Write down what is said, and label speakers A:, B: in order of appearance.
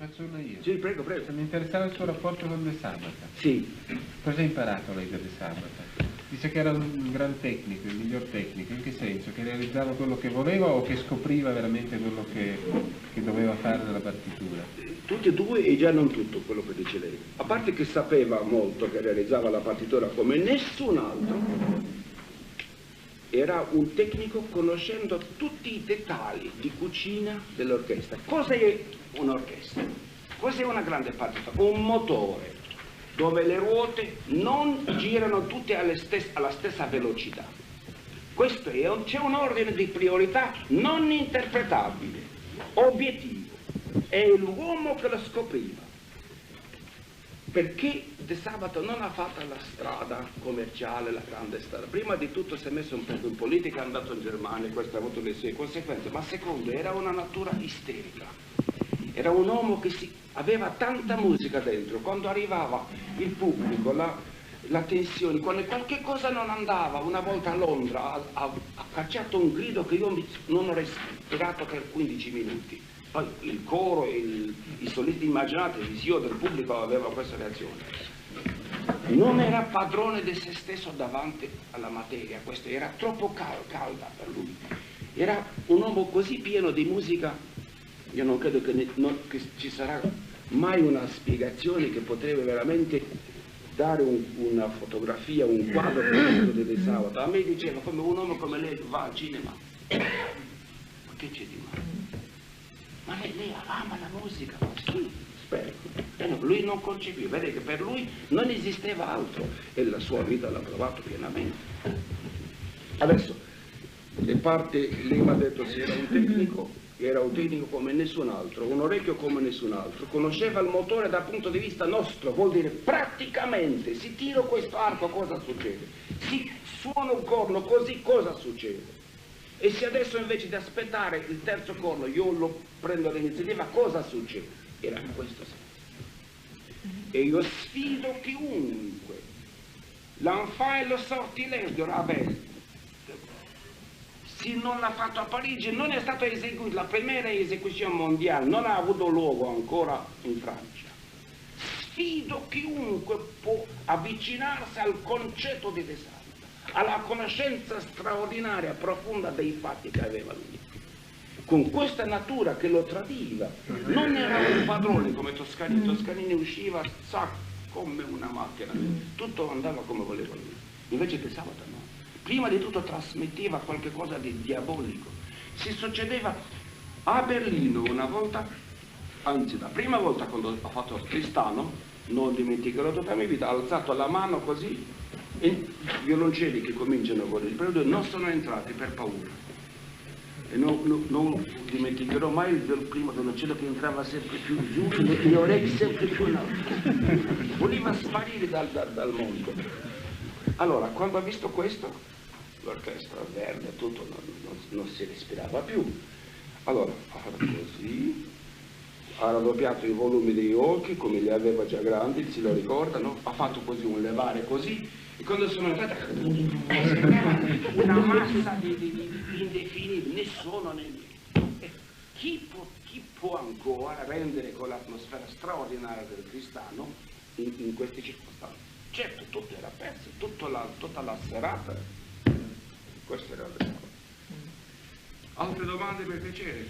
A: Faccio una io.
B: Sì, prego, prego.
A: Mi interessava il suo rapporto con De Sabata.
B: Sì.
A: Cosa ha imparato lei da De Sabata? Dice che era un gran tecnico, il miglior tecnico. In che senso? Che realizzava quello che voleva o che scopriva veramente quello che doveva fare nella partitura?
B: Tutti e due e già non tutto quello che dice lei. A parte che sapeva molto, che realizzava la partitura come nessun altro, era un tecnico conoscendo tutti i dettagli di cucina dell'orchestra. Cos'è un'orchestra? Cos'è una grande partitura? Un motore dove le ruote non girano tutte alla stessa velocità. Questo c'è un ordine di priorità non interpretabile, obiettivo. È l'uomo che lo scopriva. Perché De Sabato non ha fatto la strada commerciale, la grande strada. Prima di tutto si è messo un po' in politica, è andato in Germania, questo ha avuto le sue conseguenze, ma secondo era una natura isterica. Era un uomo che aveva tanta musica dentro, quando arrivava il pubblico, la tensione, quando qualche cosa non andava, una volta a Londra ha cacciato un grido che io non ho respirato per 15 minuti. Poi il coro e i solisti, immaginate, il visio del pubblico aveva questa reazione. Non era padrone di se stesso davanti alla materia, questo era troppo calda per lui. Era un uomo così pieno di musica, io non credo che ci sarà mai una spiegazione che potrebbe veramente dare una fotografia, un quadro di De Sabato. A me diceva, come un uomo come lei va al cinema, ma che c'è di male? Ma lei ama la musica, sì, spero. No, lui non concepiva, vede che per lui non esisteva altro e la sua vita l'ha provato pienamente. Adesso, le parti, lei mi ha detto se era un tecnico come nessun altro, un orecchio come nessun altro, conosceva il motore dal punto di vista nostro, vuol dire praticamente, se tiro questo arco cosa succede? Si suona un corno così cosa succede? E se adesso invece di aspettare il terzo corno io lo prendo l'iniziativa, cosa succede? Era in questo senso. E io sfido chiunque. L'enfant e le sortilège Ravel, se non l'ha fatto a Parigi, non è stato eseguito, la prima esecuzione mondiale non ha avuto luogo ancora in Francia. Sfido chiunque può avvicinarsi al concetto di De Sabato, alla conoscenza straordinaria, profonda dei fatti che aveva lui. Con questa natura che lo tradiva, non era un padrone come Toscanini. Toscanini usciva, sa, come una macchina, tutto andava come voleva lui. Invece De Sabato no. Prima di tutto trasmetteva qualcosa di diabolico. Si succedeva a Berlino una volta, anzi la prima volta quando ho fatto Tristano, non dimenticherò tutta la mia vita, ha alzato la mano così, e i violoncelli che cominciano con il preludio non sono entrati per paura. E non dimenticherò mai il primo violoncello che entrava sempre più giù, le mie orecchie sempre più in alto. Voleva sparire dal mondo. Allora, quando ha visto questo, l'orchestra verde, tutto, non si respirava più. Allora, ha fatto così, ha raddoppiato i volumi dei occhi, come li aveva già grandi, si lo ricordano, ha fatto così un levare così, e quando sono entrati, una massa di indefinibili, né suono né niente. Chi può ancora rendere con l'atmosfera straordinaria del Tristano in queste circostanze? Certo, tutto era perso, tutta la serata. Questo era il Sabato. Altre domande per piacere?